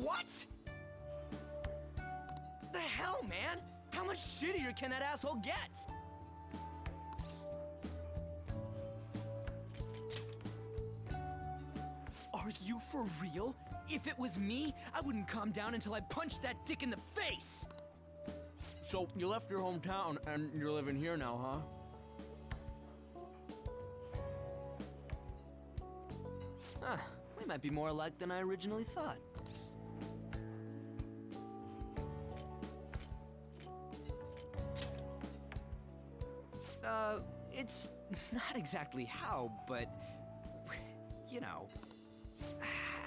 What? The hell, man? How much shittier can that asshole get? Are you for real? If it was me, I wouldn't calm down until I punched that dick in the face! So, you left your hometown and you're living here now, huh? Huh, we might be more alike than I originally thought. It's not exactly how, but, you know.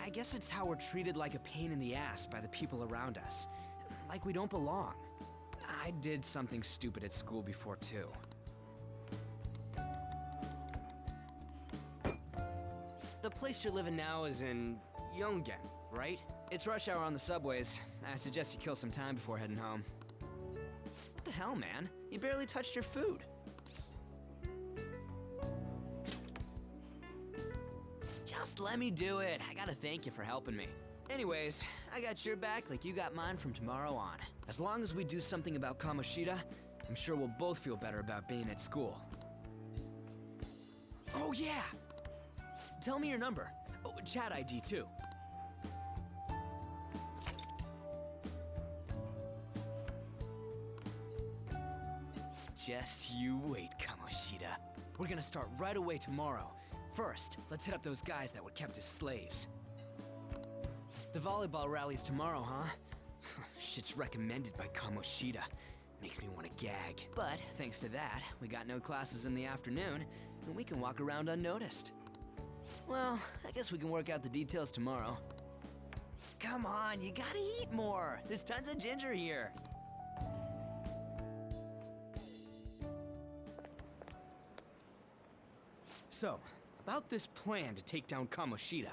I guess it's how we're treated like a pain in the ass by the people around us. Like we don't belong. I did something stupid at school before, too. The place you're living now is in Yongen, right? It's rush hour on the subways. I suggest you kill some time before heading home. What the hell, man? You barely touched your food. Just let me do it. I gotta thank you for helping me. Anyways, I got your back like you got mine from tomorrow on. As long as we do something about Kamoshida, I'm sure we'll both feel better about being at school. Oh yeah! Tell me your number. Oh, chat ID too. Just you wait, Kamoshida. We're gonna start right away tomorrow. First, let's hit up those guys that were kept as slaves. The volleyball rally's tomorrow, huh? Shit's recommended by Kamoshida. Makes me want to gag. But thanks to that, we got no classes in the afternoon, and we can walk around unnoticed. Well, I guess we can work out the details tomorrow. Come on, you gotta eat more. There's tons of ginger here. So, about this plan to take down Kamoshida.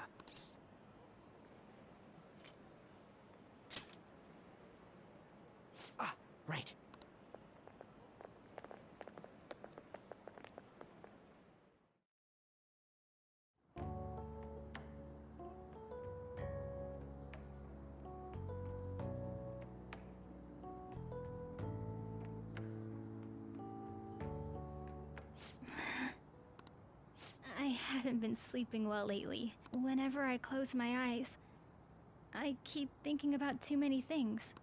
Ah, right. I haven't been sleeping well lately. Whenever I close my eyes, I keep thinking about too many things.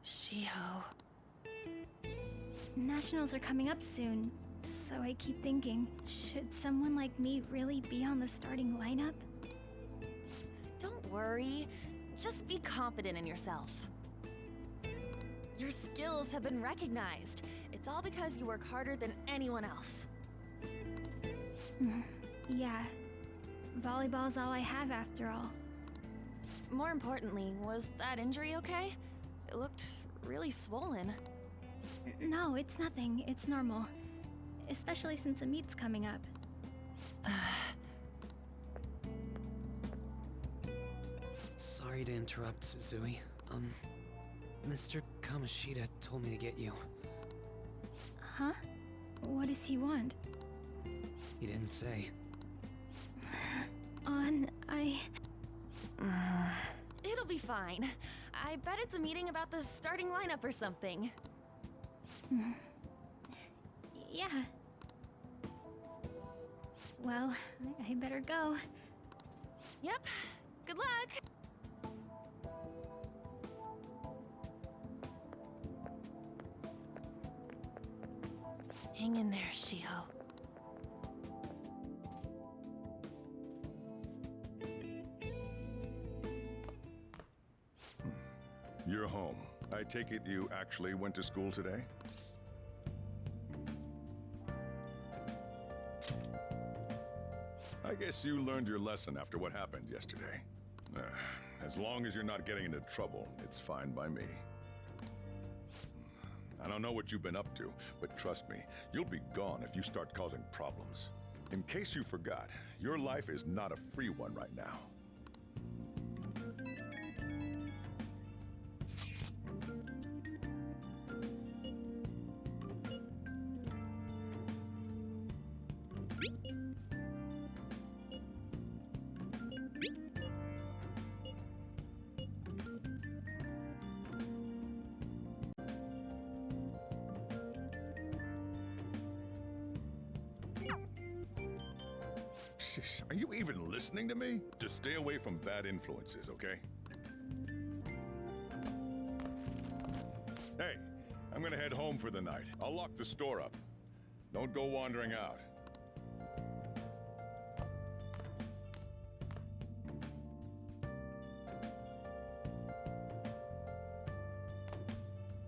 Shiho. Nationals are coming up soon, so I keep thinking, should someone like me really be on the starting lineup? Don't worry. Just be confident in yourself. Your skills have been recognized. It's all because you work harder than anyone else. Yeah. Volleyball's all I have after all. More importantly, was that injury okay? It looked really swollen. No, it's nothing. It's normal. Especially since a meet's coming up. Sorry to interrupt, Suzui. Mr. Kamoshida told me to get you. Huh? What does he want? He didn't say. It'll be fine. I bet it's a meeting about the starting lineup or something. Yeah. Well, I better go. Yep. Good luck! Hang in there, Shiho. You're home. I take it you actually went to school today? I guess you learned your lesson after what happened yesterday. As long as you're not getting into trouble, it's fine by me. I don't know what you've been up to, but trust me, you'll be gone if you start causing problems. In case you forgot, your life is not a free one right now. Are you even listening to me? Just stay away from bad influences, okay? Hey, I'm gonna head home for the night. I'll lock the store up. Don't go wandering out.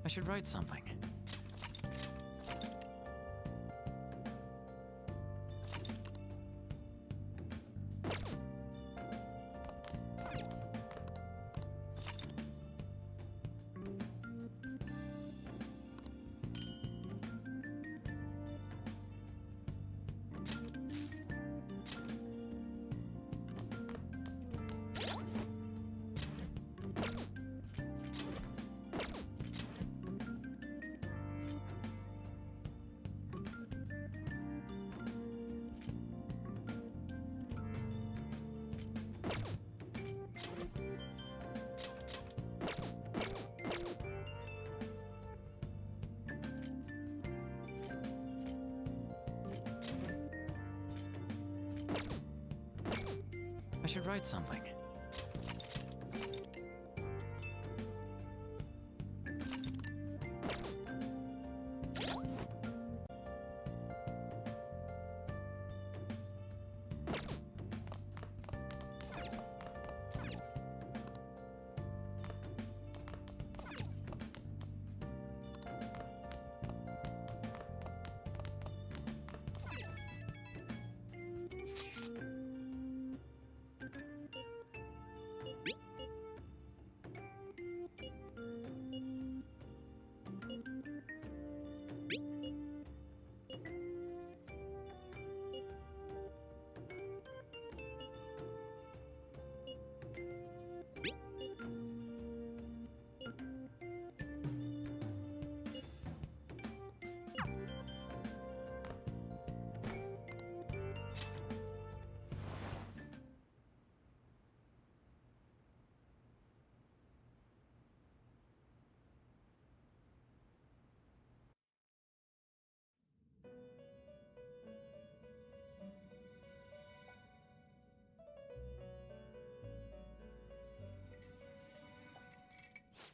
I should write something. I should write something.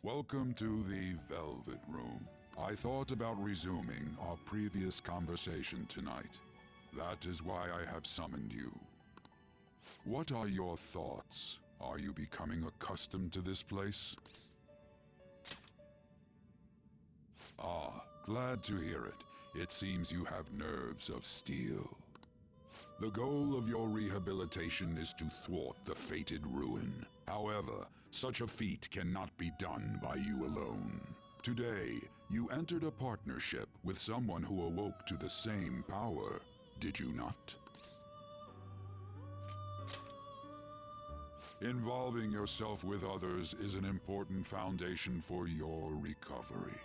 Welcome to the Velvet Room. I thought about resuming our previous conversation tonight. That is why I have summoned you. What are your thoughts? Are you becoming accustomed to this place? Ah, glad to hear it. It seems you have nerves of steel. The goal of your rehabilitation is to thwart the fated ruin. However, such a feat cannot be done by you alone. Today, you entered a partnership with someone who awoke to the same power, did you not? Involving yourself with others is an important foundation for your recovery.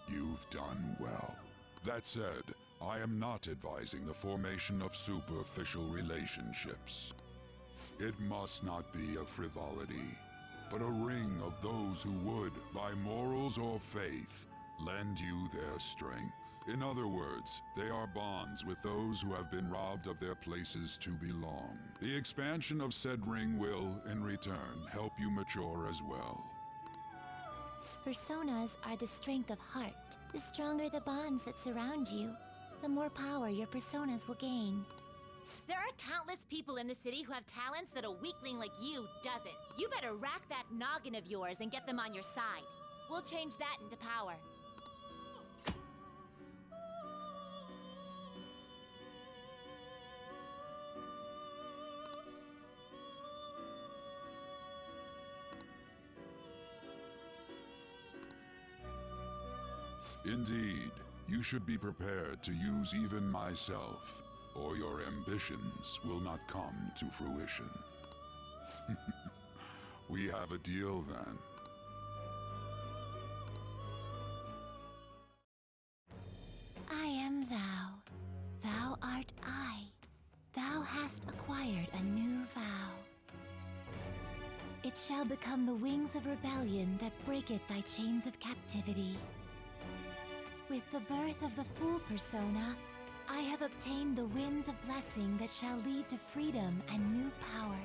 You've done well. That said, I am not advising the formation of superficial relationships. It must not be a frivolity, but a ring of those who would, by morals or faith, lend you their strength. In other words, they are bonds with those who have been robbed of their places to belong. The expansion of said ring will, in return, help you mature as well. Personas are the strength of heart. The stronger the bonds that surround you, the more power your personas will gain. There are countless people in the city who have talents that a weakling like you doesn't. You better rack that noggin of yours and get them on your side. We'll change that into power. Indeed, you should be prepared to use even myself, or your ambitions will not come to fruition. We have a deal then. I am thou. Thou art I. Thou hast acquired a new vow. It shall become the wings of rebellion that breaketh thy chains of captivity. With the birth of the Fool persona, I have obtained the winds of blessing that shall lead to freedom and new power.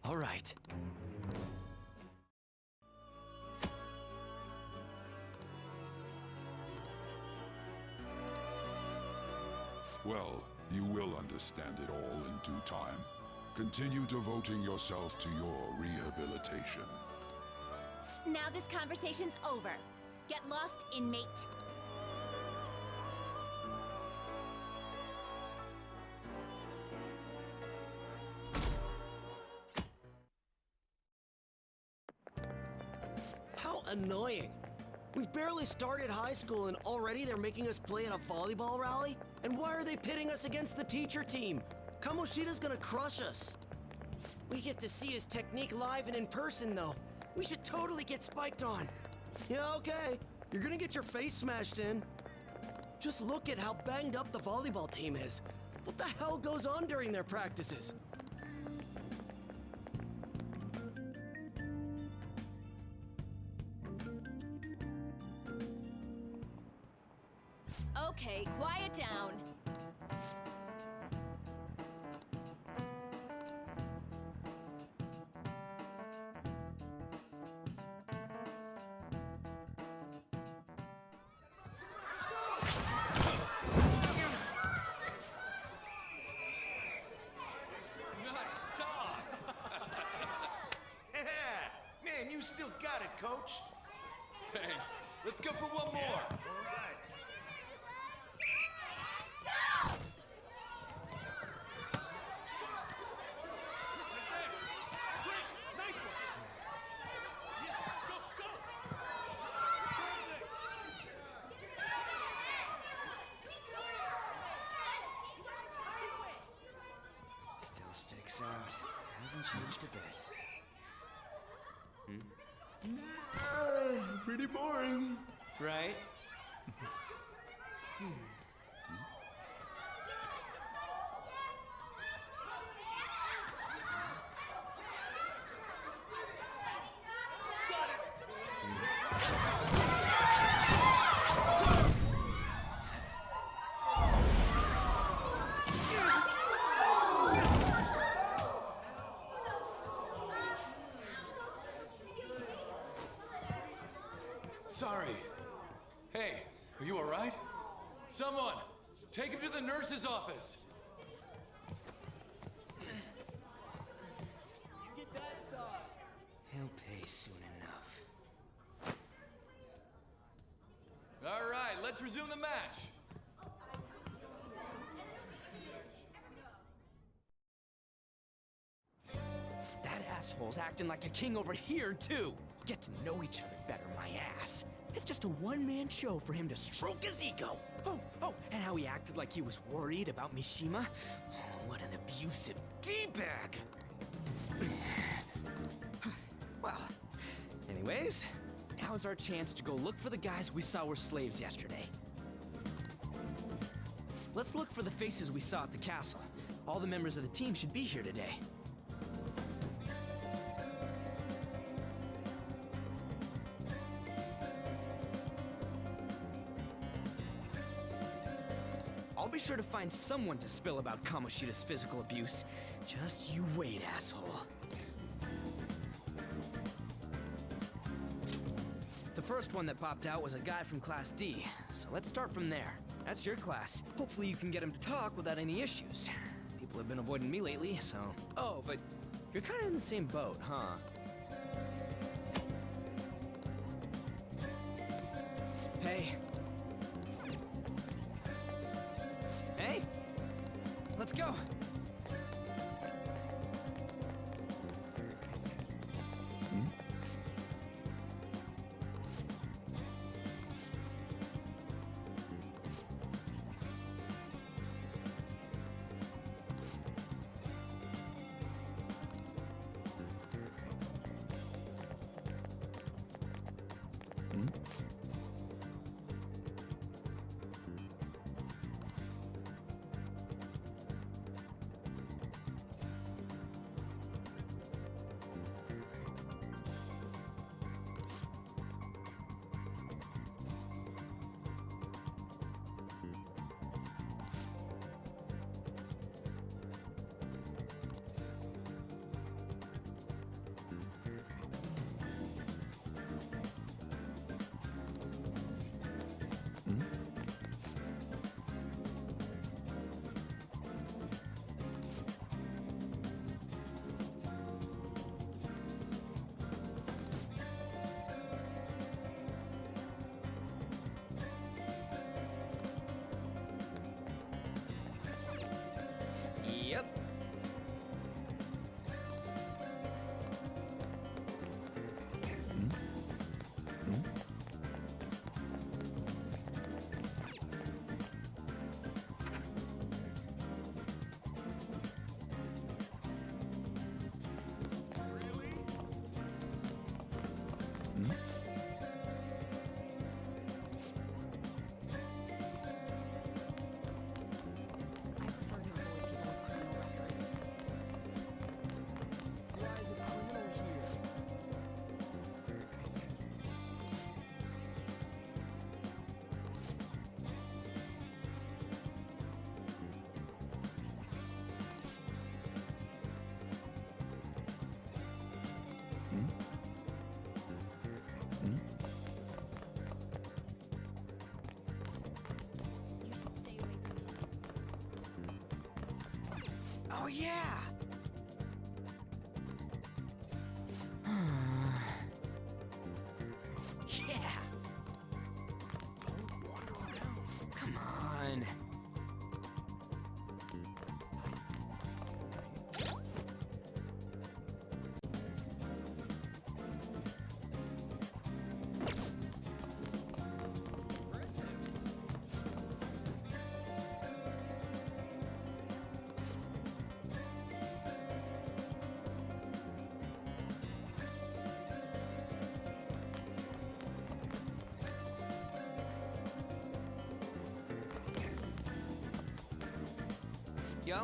All right. Well, you will understand it all in due time. Continue devoting yourself to your rehabilitation. Now this conversation's over. Get lost, inmate. How annoying. We've barely started high school and already they're making us play in a volleyball rally? And why are they pitting us against the teacher team? Kamoshida's gonna crush us. We get to see his technique live and in person, though. We should totally get spiked on. Yeah, okay. You're gonna get your face smashed in. Just look at how banged up the volleyball team is. What the hell goes on during their practices? Okay, quiet down. Man, you still got it, coach. Thanks. Let's go for one more. All right. Still sticks out. Hasn't changed a bit. Pretty boring. Right? Sorry. Hey, are you all right? Someone, take him to the nurse's office. He'll pay soon enough. All right, let's resume the match. That asshole's acting like a king over here, too. Get to know each other better, my ass. It's just a one-man show for him to stroke his ego. Oh, and how he acted like he was worried about Mishima. Oh, what an abusive D-bag. Well, anyways, now's our chance to go look for the guys we saw were slaves yesterday. Let's look for the faces we saw at the castle. All the members of the team should be here today. I'll be sure to find someone to spill about Kamoshida's physical abuse. Just you wait, asshole. The first one that popped out was a guy from Class D, so let's start from there. That's your class. Hopefully you can get him to talk without any issues. People have been avoiding me lately, so... Oh, but you're kind of in the same boat, huh? Hey. Hey! Let's go! yeah! Yeah! Don't wander around. Come on. Yo.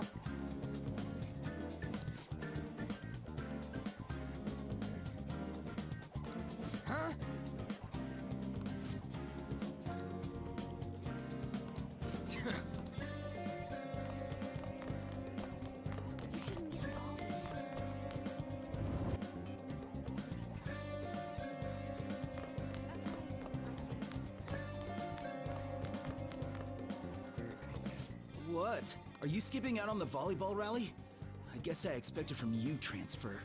Huh? You shouldn't get involved in it. What? Are you skipping out on the volleyball rally? I guess I expected from you, Transfer.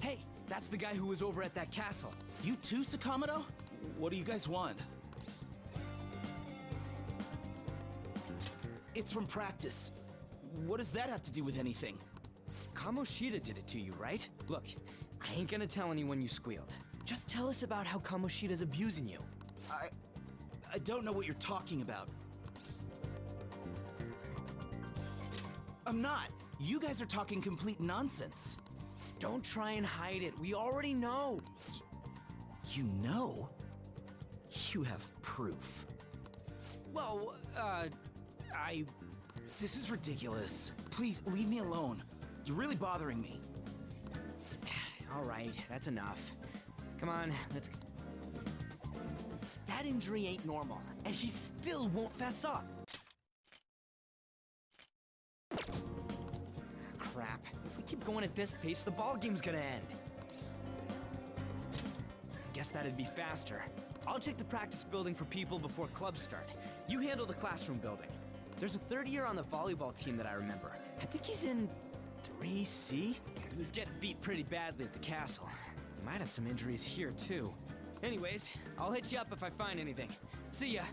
Hey, that's the guy who was over at that castle. You too, Sakamoto? What do you guys want? It's from practice. What does that have to do with anything? Kamoshida did it to you, right? Look, I ain't gonna tell anyone you squealed. Just tell us about how Kamoshida's abusing you. I don't know what you're talking about. I'm not. You guys are talking complete nonsense. Don't try and hide it. We already know. You know? You have proof. Well, This is ridiculous. Please, leave me alone. You're really bothering me. All right, that's enough. Come on, let's... That injury ain't normal, and he still won't fess up. Crap. If we keep going at this pace, the ball game's gonna end. Guess that'd be faster. I'll check the practice building for people before clubs start. You handle the classroom building. There's a third year on the volleyball team that I remember. I think he's in 3C? He was getting beat pretty badly at the castle. He might have some injuries here, too. Anyways, I'll hit you up if I find anything. See ya!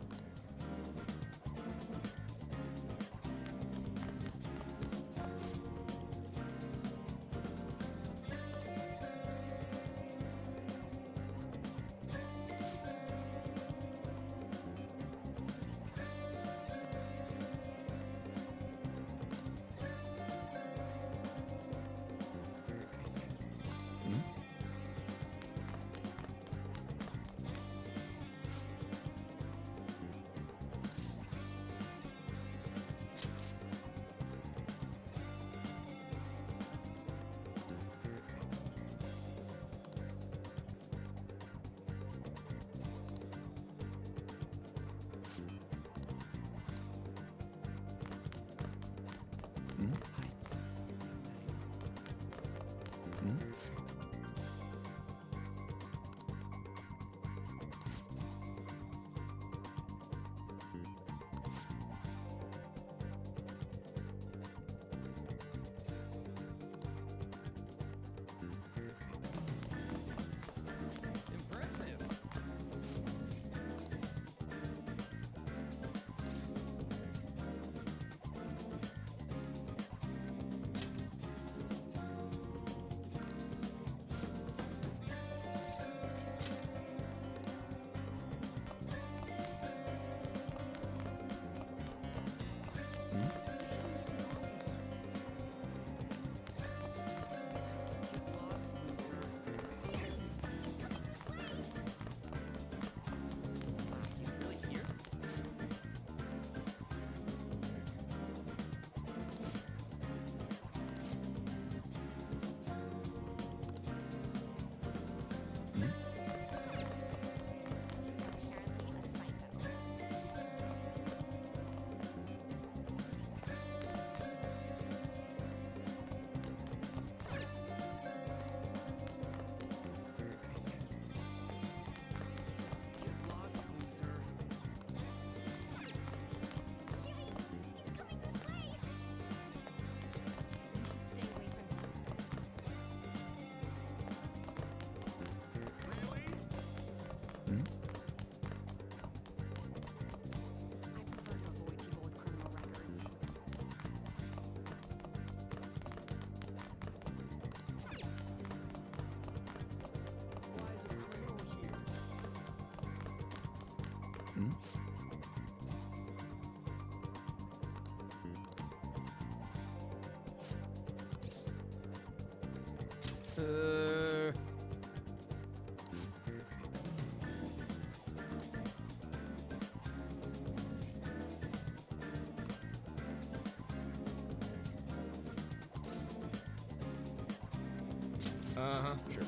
Uh-huh, sure.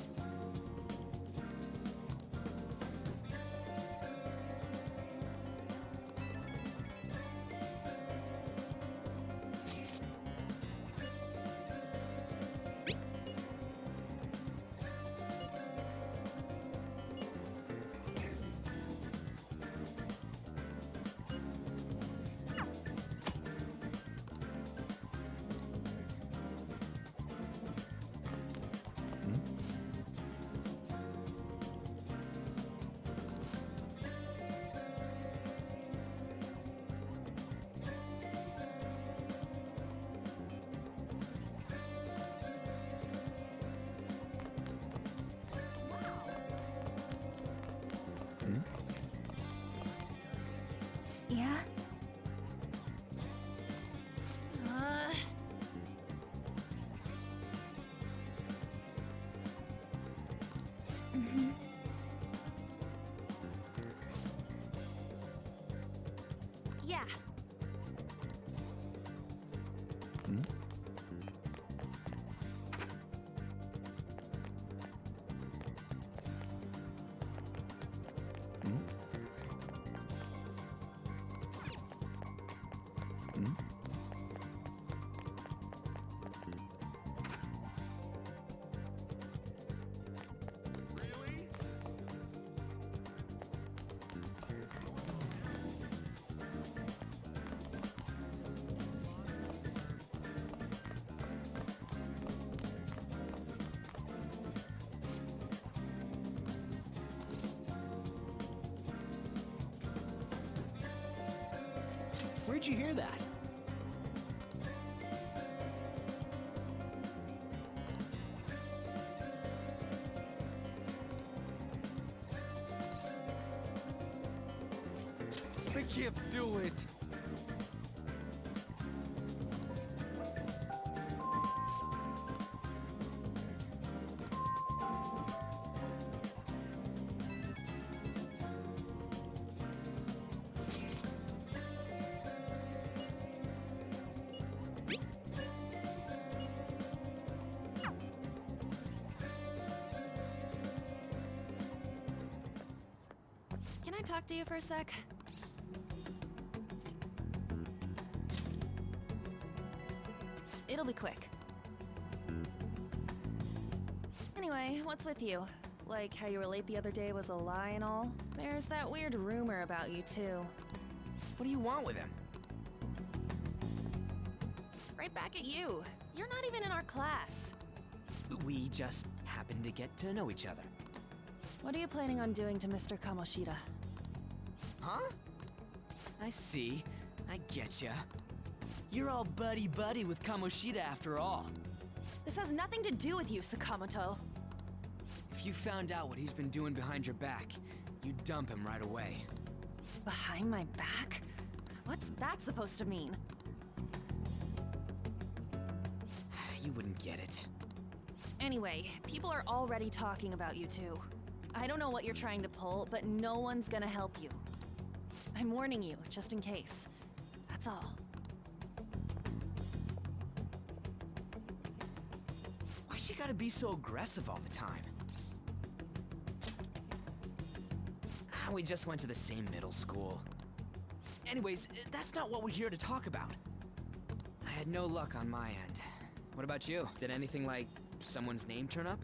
Yeah? Mm-hmm. Yeah. Where'd you hear that? I can't do it. Can I talk to you for a sec? It'll be quick. Anyway, what's with you? Like how you were late the other day was a lie and all? There's that weird rumor about you too. What do you want with him? Right back at you. You're not even in our class. We just happen to get to know each other. What are you planning on doing to Mr. Kamoshida? Huh? I see. I getcha. You're all buddy-buddy with Kamoshida after all. This has nothing to do with you, Sakamoto. If you found out what he's been doing behind your back, you'd dump him right away. Behind my back? What's that supposed to mean? You wouldn't get it. Anyway, people are already talking about you two. I don't know what you're trying to pull, but no one's gonna help you. I'm warning you, just in case. That's all. Why she gotta be so aggressive all the time? We just went to the same middle school. Anyways, that's not what we're here to talk about. I had no luck on my end. What about you? Did anything like someone's name turn up?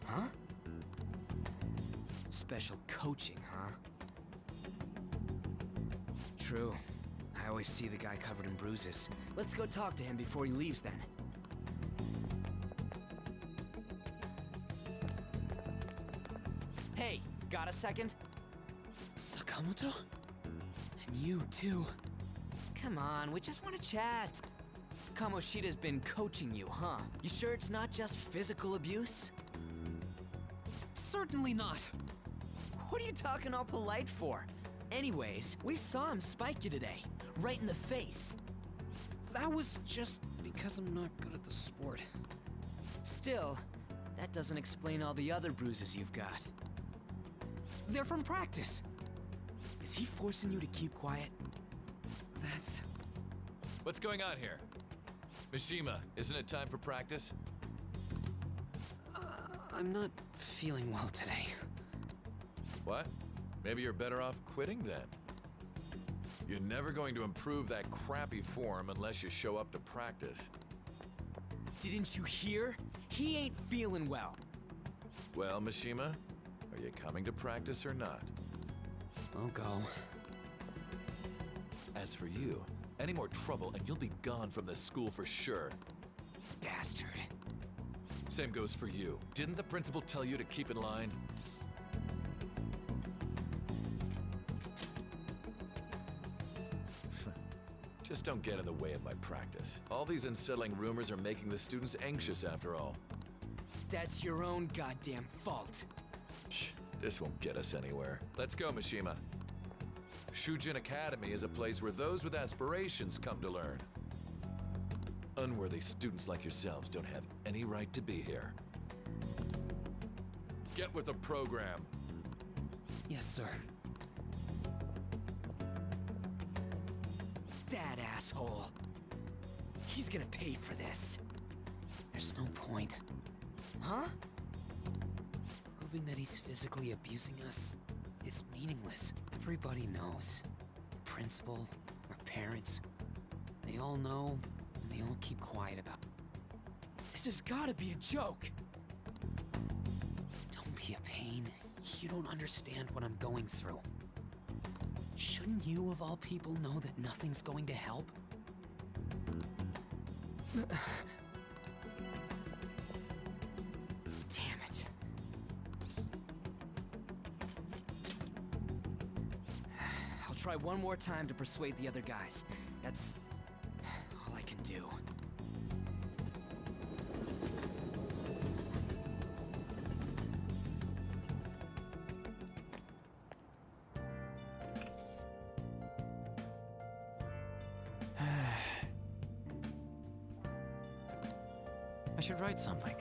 Huh? Special coaching, huh? True. I always see the guy covered in bruises. Let's go talk to him before he leaves then. Hey, got a second? Sakamoto? And you too. Come on, we just want to chat. Kamoshida's been coaching you, huh? You sure it's not just physical abuse? Certainly not. What are you talking all polite for? Anyways, we saw him spike you today, right in the face. That was just because I'm not good at the sport. Still, that doesn't explain all the other bruises you've got. They're from practice. Is he forcing you to keep quiet? That's... What's going on here? Mishima, isn't it time for practice? I'm not feeling well today. What? Maybe you're better off quitting then. You're never going to improve that crappy form unless you show up to practice. Didn't you hear? He ain't feeling well. Well, Mishima, are you coming to practice or not? I'll go. As for you, any more trouble and you'll be gone from this school for sure. Bastard. Same goes for you. Didn't the principal tell you to keep in line? Just don't get in the way of my practice. All these unsettling rumors are making the students anxious after all. That's your own goddamn fault. This won't get us anywhere. Let's go, Mishima. Shujin Academy is a place where those with aspirations come to learn. Unworthy students like yourselves don't have any right to be here. Get with the program. Yes, sir. That asshole. He's gonna pay for this. There's no point. Huh? Proving that he's physically abusing us is meaningless. Everybody knows. The principal, our parents, they all know, and they all keep quiet about it. This has gotta be a joke! Don't be a pain. You don't understand what I'm going through. Shouldn't you, of all people, know that nothing's going to help? Damn it. I'll try one more time to persuade the other guys. That's all I can do. I should write something.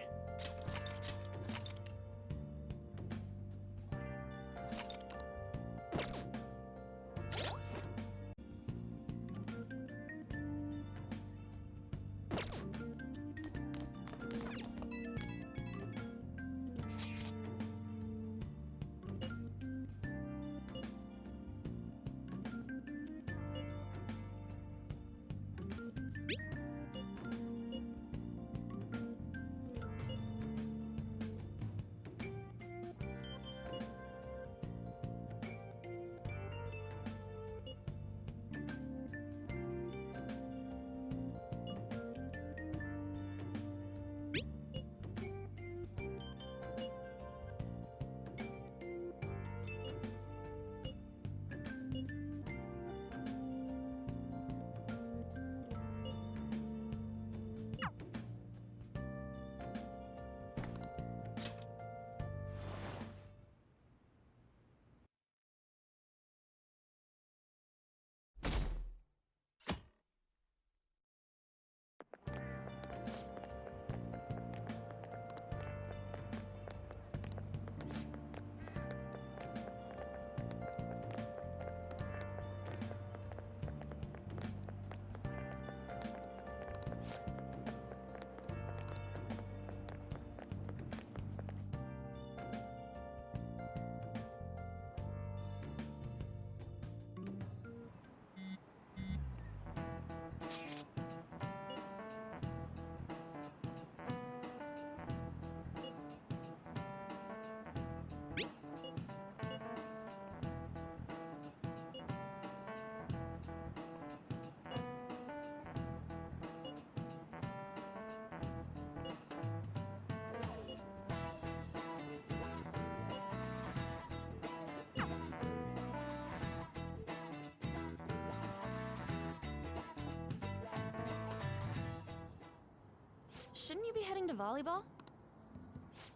Shouldn't you be heading to volleyball?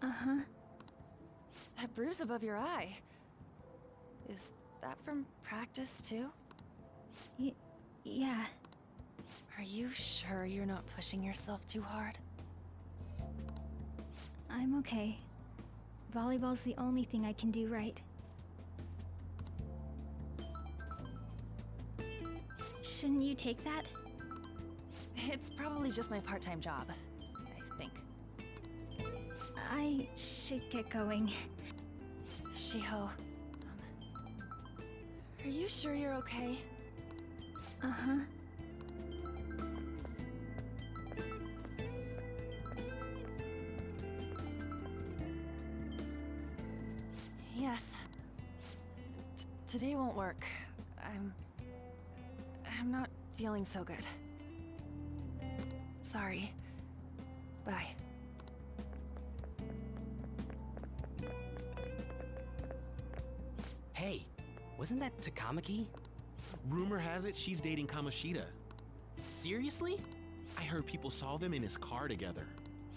Uh-huh. That bruise above your eye. Is that from practice too? Yeah. Are you sure you're not pushing yourself too hard? I'm okay. Volleyball's the only thing I can do right. Shouldn't you take that? It's probably just my part-time job, I think. I should get going. Shiho, are you sure you're okay? Uh-huh. Yes. Today won't work. I'm not feeling so good. Sorry. Bye. Hey, wasn't that Takamaki? Rumor has it she's dating Kamoshida. Seriously? I heard people saw them in his car together.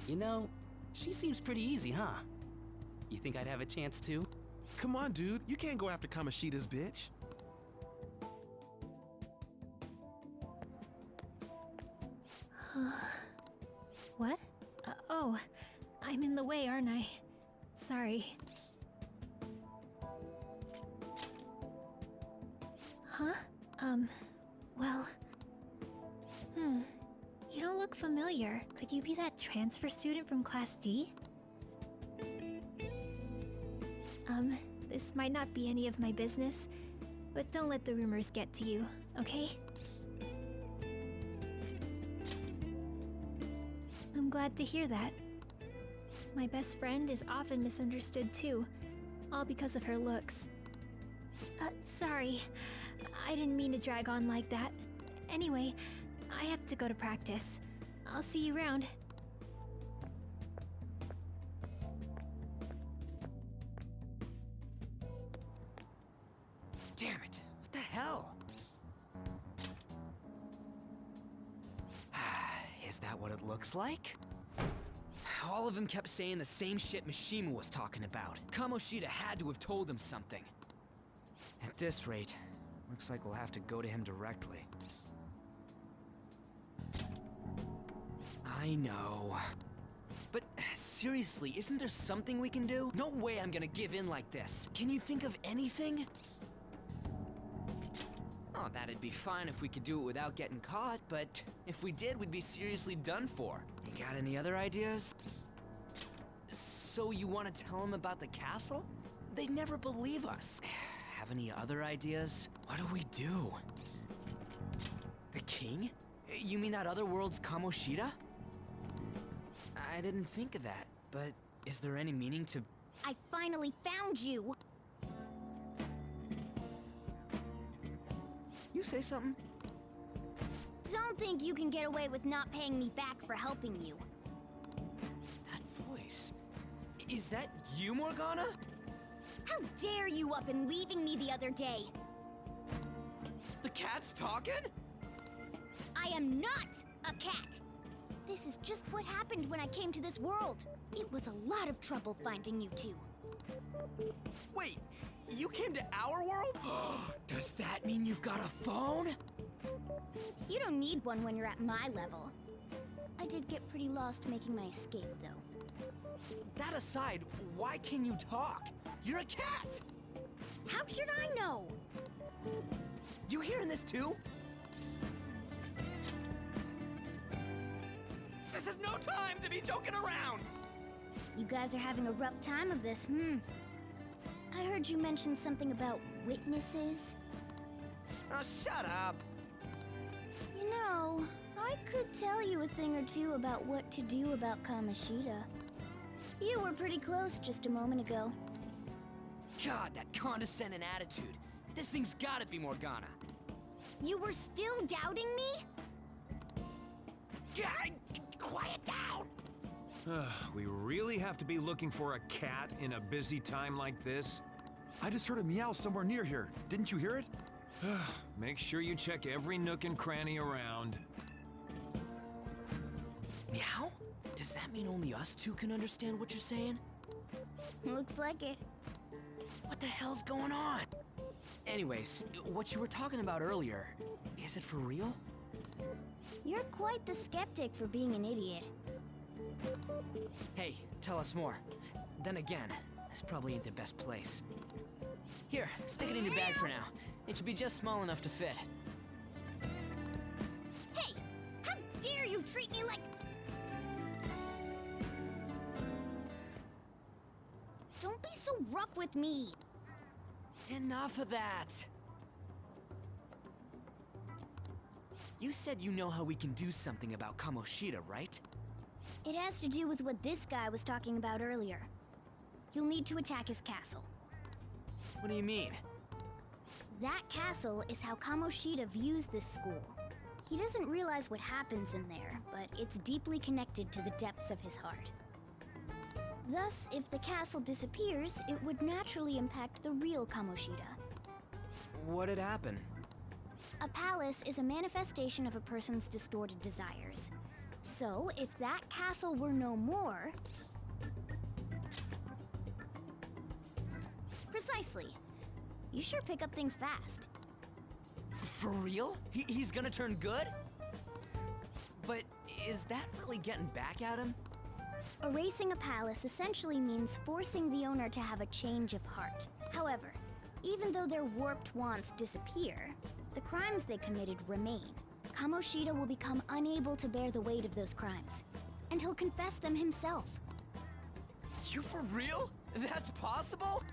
You know, she seems pretty easy, huh? You think I'd have a chance too? Come on, dude. You can't go after Kamoshida's bitch. What? Oh, I'm in the way, aren't I? Sorry. Huh? Well... You don't look familiar. Could you be that transfer student from Class D? This might not be any of my business, but don't let the rumors get to you, okay? I'm glad to hear that. My best friend is often misunderstood too, all because of her looks. Sorry. I didn't mean to drag on like that. Anyway, I have to go to practice. I'll see you around. Damn it! What the hell? Is that what it looks like? All of them kept saying the same shit Mishima was talking about. Kamoshida had to have told him something. At this rate, looks like we'll have to go to him directly. I know. But seriously, isn't there something we can do? No way I'm gonna give in like this. Can you think of anything? Oh, that'd be fine if we could do it without getting caught, but if we did, we'd be seriously done for. You got any other ideas? So you want to tell them about the castle? They'd never believe us. Have any other ideas? What do we do? The king? You mean that other world's Kamoshida? I didn't think of that, but is there any meaning to... I finally found you! You say something? Don't think you can get away with not paying me back for helping you. That voice... Is that you, Morgana? How dare you up and leaving me the other day? The cat's talking? I am not a cat! This is just what happened when I came to this world. It was a lot of trouble finding you two. Wait, you came to our world? Does that mean you've got a phone? You don't need one when you're at my level. I did get pretty lost making my escape, though. That aside, why can you talk? You're a cat! How should I know? You hearing this too? This is no time to be joking around! You guys are having a rough time of this, I heard you mention something about witnesses. Oh, shut up! You know, I could tell you a thing or two about what to do about Kamoshida. You were pretty close just a moment ago. God, that condescending attitude. This thing's gotta be Morgana. You were still doubting me? God, quiet down! We really have to be looking for a cat in a busy time like this? I just heard a meow somewhere near here. Didn't you hear it? Make sure you check every nook and cranny around. Meow? Does that mean only us two can understand what you're saying? Looks like it. What the hell's going on? Anyways, what you were talking about earlier, is it for real? You're quite the skeptic for being an idiot. Hey, tell us more. Then again, this probably ain't the best place. Here, stick it in your bag for now. It should be just small enough to fit. Hey! How dare you treat me like... Don't be so rough with me! Enough of that! You said you know how we can do something about Kamoshida, right? It has to do with what this guy was talking about earlier. You'll need to attack his castle. What do you mean? That castle is how Kamoshida views this school. He doesn't realize what happens in there, but it's deeply connected to the depths of his heart. Thus, if the castle disappears, it would naturally impact the real Kamoshida. What'd happen? A palace is a manifestation of a person's distorted desires. So, if that castle were no more... Precisely. You sure pick up things fast. For real? He's gonna turn good? But is that really getting back at him? Erasing a palace essentially means forcing the owner to have a change of heart. However, even though their warped wants disappear, the crimes they committed remain. Kamoshida will become unable to bear the weight of those crimes, and he'll confess them himself. You for real? That's possible?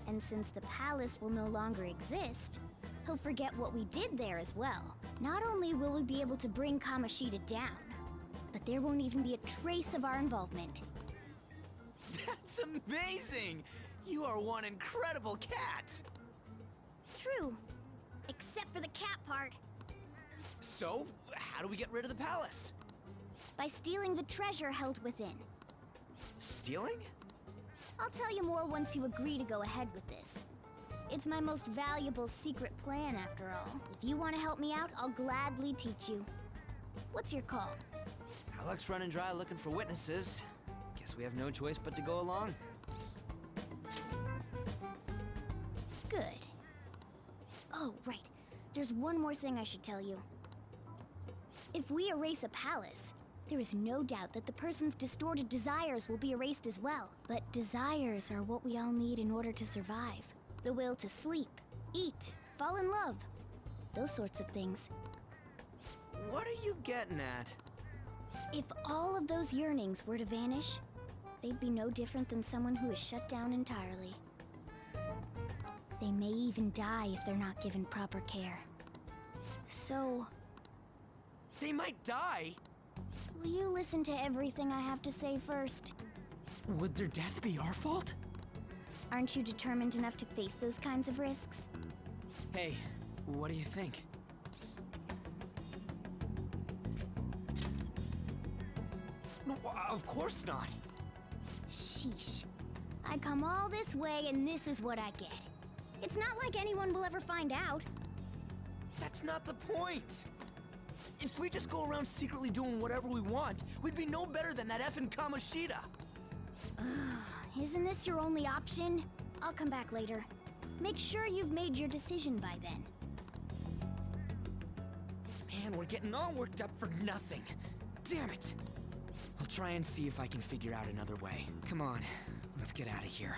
And since the palace will no longer exist, he'll forget what we did there as well. Not only will we be able to bring Kamoshida down, but there won't even be a trace of our involvement. That's amazing! You are one incredible cat! True. Except for the cat part. So, how do we get rid of the palace? By stealing the treasure held within. Stealing? I'll tell you more once you agree to go ahead with this. It's my most valuable secret plan, after all. If you want to help me out, I'll gladly teach you. What's your call? Our luck's running dry looking for witnesses. Guess we have no choice but to go along. Good. Oh, right. There's one more thing I should tell you. If we erase a palace, there is no doubt that the person's distorted desires will be erased as well. But desires are what we all need in order to survive. The will to sleep, eat, fall in love. Those sorts of things. What are you getting at? If all of those yearnings were to vanish, they'd be no different than someone who is shut down entirely. They may even die if they're not given proper care. So... They might die? Will you listen to everything I have to say first? Would their death be our fault? Aren't you determined enough to face those kinds of risks? Hey, what do you think? No, of course not. Sheesh. I come all this way and this is what I get. It's not like anyone will ever find out. That's not the point. If we just go around secretly doing whatever we want, we'd be no better than that effing Kamoshida. Isn't this your only option? I'll come back later. Make sure you've made your decision by then. Man, we're getting all worked up for nothing. Damn it. I'll try and see if I can figure out another way. Come on, let's get out of here.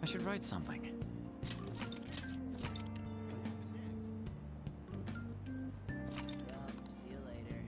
I should write something. See you later.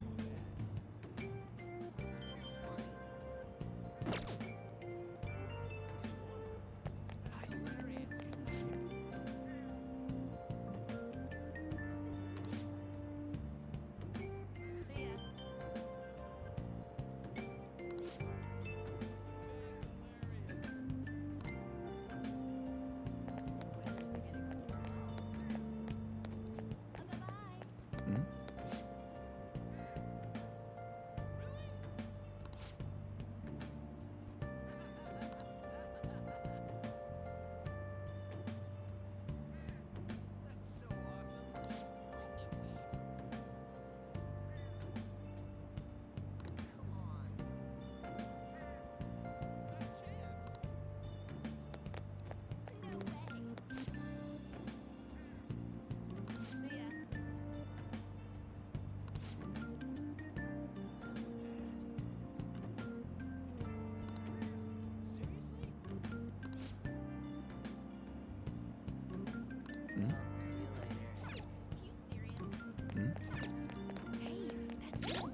Hey, that's you.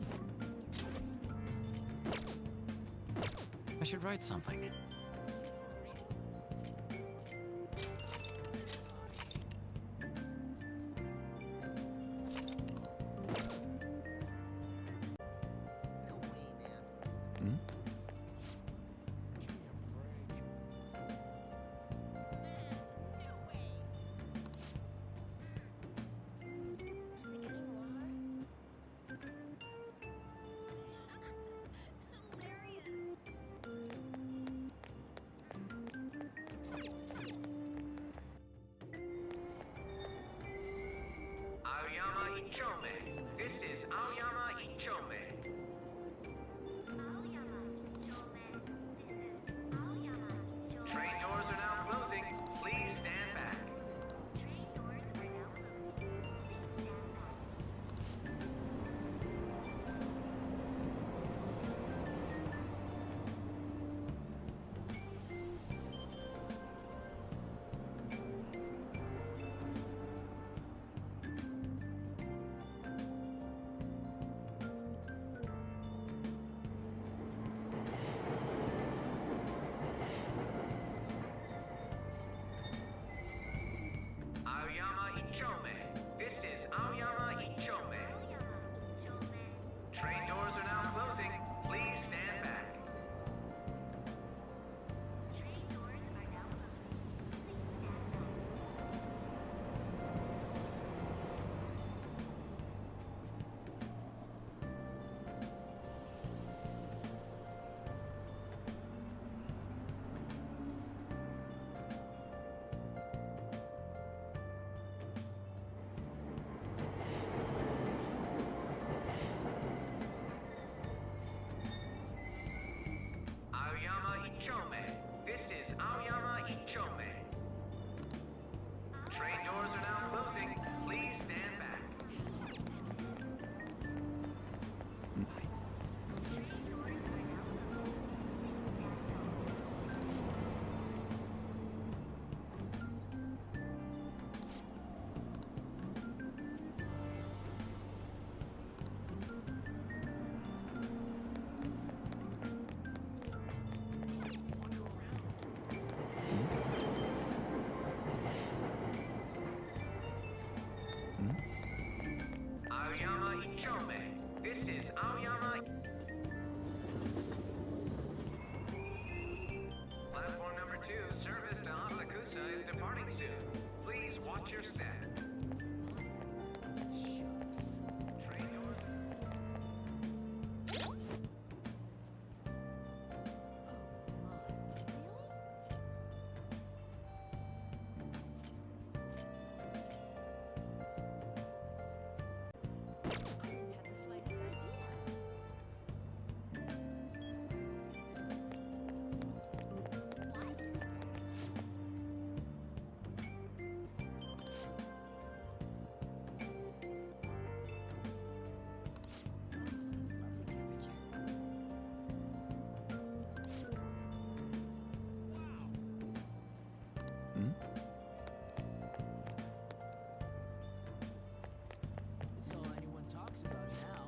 I should write something. Aoyama Ichome. This is Aoyama Ichome. Train doors are now closing. Please stand back. Aoyama Ichome. This is Aoyama Ichome. Train doors are now closing. Please stand back. Aoyama Ichome. This is Aoyama Ichome. Train doors are now closing. Please stand back. Aoyama Ichome. This is Aoyama. Platform number 2, service to Asakusa is departing soon. Please watch your step. Train doors. It's all anyone talks about now.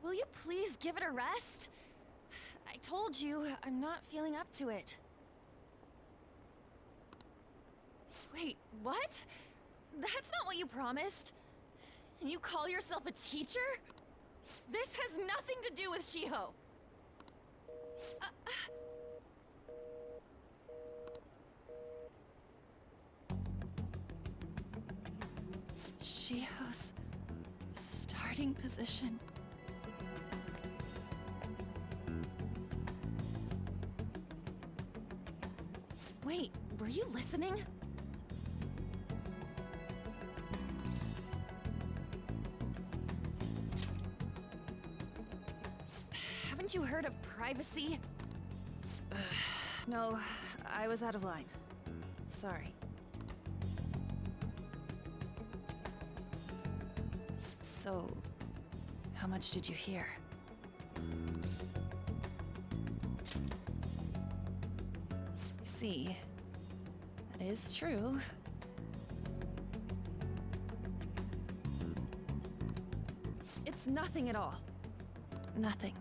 Will you please give it a rest? I told you, I'm not feeling up to it. Wait, what? That's not what you promised. And you call yourself a teacher? This has nothing to do with Shiho. Shiho's starting position. Wait, were you listening? Haven't you heard of privacy? No, I was out of line. Sorry. So, how much did you hear? See, that is true. It's nothing at all. Nothing.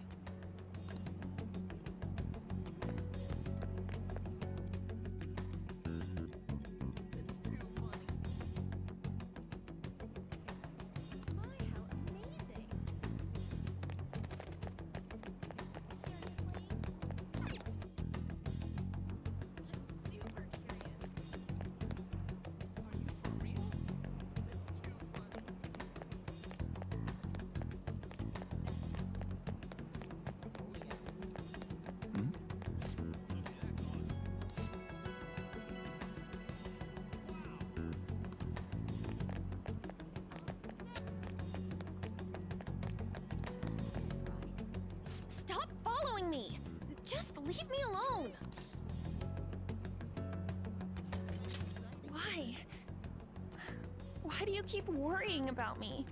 Stop following me! Just leave me alone! Why? Why do you keep worrying about me?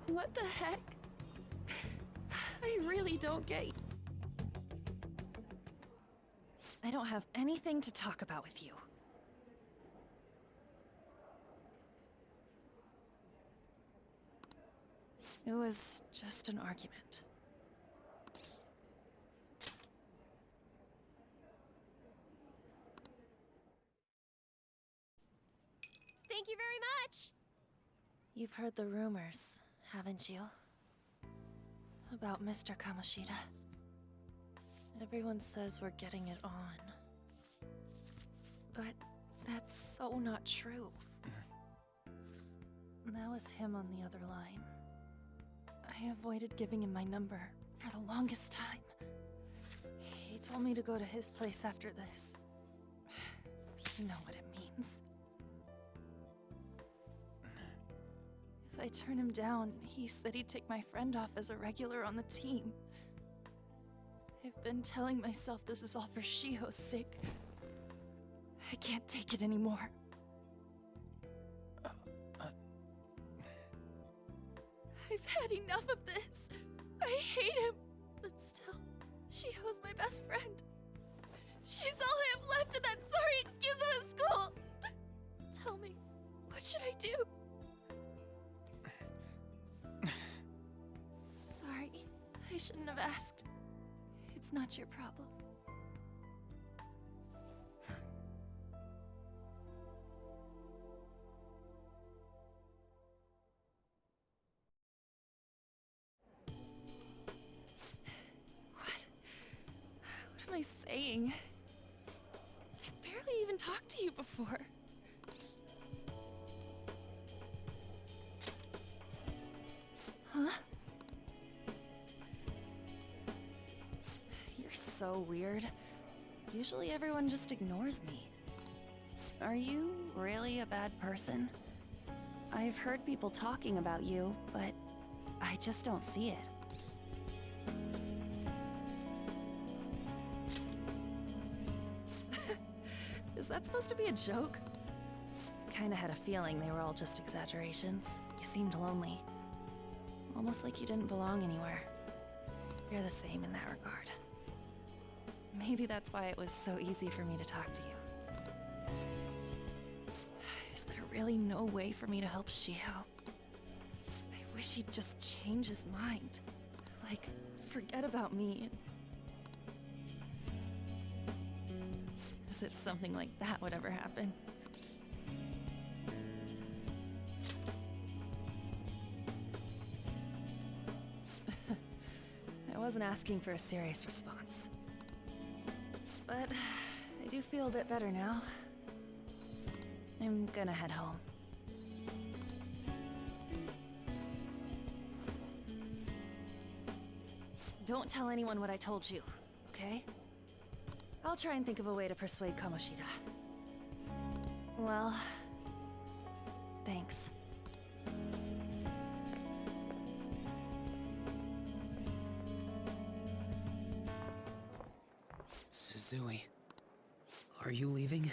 What the heck? I really don't get you. I don't have anything to talk about with you. It was just an argument. Thank you very much! You've heard the rumors, haven't you? About Mr. Kamoshida. Everyone says we're getting it on. But that's so not true. That was him on the other line. I avoided giving him my number for the longest time. He told me to go to his place after this. You know what it means. If I turn him down, he said he'd take my friend off as a regular on the team. I've been telling myself this is all for Shiho's sake. I can't take it anymore. I've had enough of this. I hate him. But still, Shiho's my best friend. She's all I have left in that sorry excuse of a school. Tell me, what should I do? Sorry, I shouldn't have asked. It's not your problem. What am I saying? I've barely even talked to you before. Huh? You're so weird. Usually everyone just ignores me. Are you really a bad person? I've heard people talking about you, but I just don't see it. Is that supposed to be a joke? Kinda had a feeling they were all just exaggerations. You seemed lonely. Almost like you didn't belong anywhere. You're the same in that regard. Maybe that's why it was so easy for me to talk to you. Is there really no way for me to help Shiho? I wish he'd just change his mind. Like, forget about me. As if something like that would ever happen. I wasn't asking for a serious response. But I do feel a bit better now. I'm gonna head home. Don't tell anyone what I told you, okay? I'll try and think of a way to persuade Kamoshida. Well, thanks. Uzui. Are you leaving?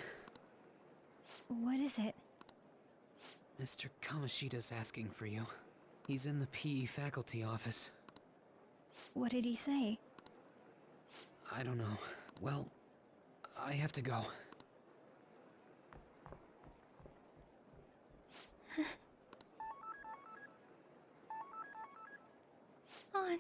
What is it? Mr. Kamoshida's asking for you. He's in the PE faculty office. What did he say? I don't know. Well, I have to go. On.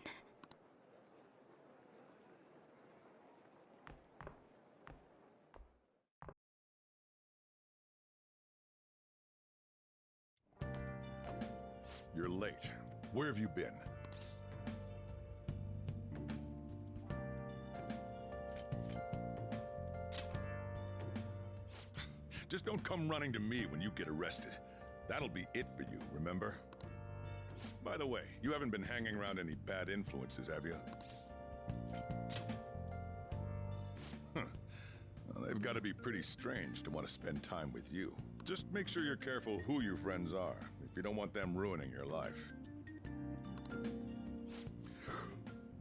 You're late. Where have you been? Just don't come running to me when you get arrested. That'll be it for you, remember? By the way, you haven't been hanging around any bad influences, have you? Huh. Well, they've got to be pretty strange to want to spend time with you. Just make sure you're careful who your friends are, if you don't want them ruining your life.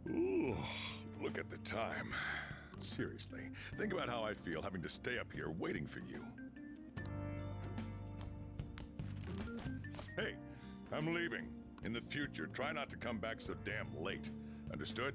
Ooh, look at the time. Seriously, think about how I feel having to stay up here waiting for you. Hey, I'm leaving. In the future, try not to come back so damn late. Understood?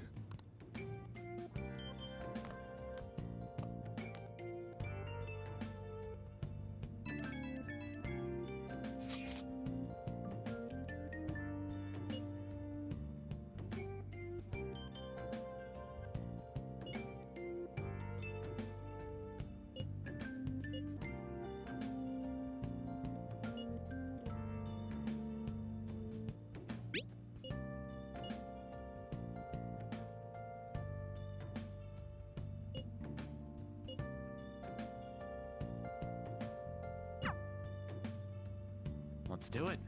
Let's do it.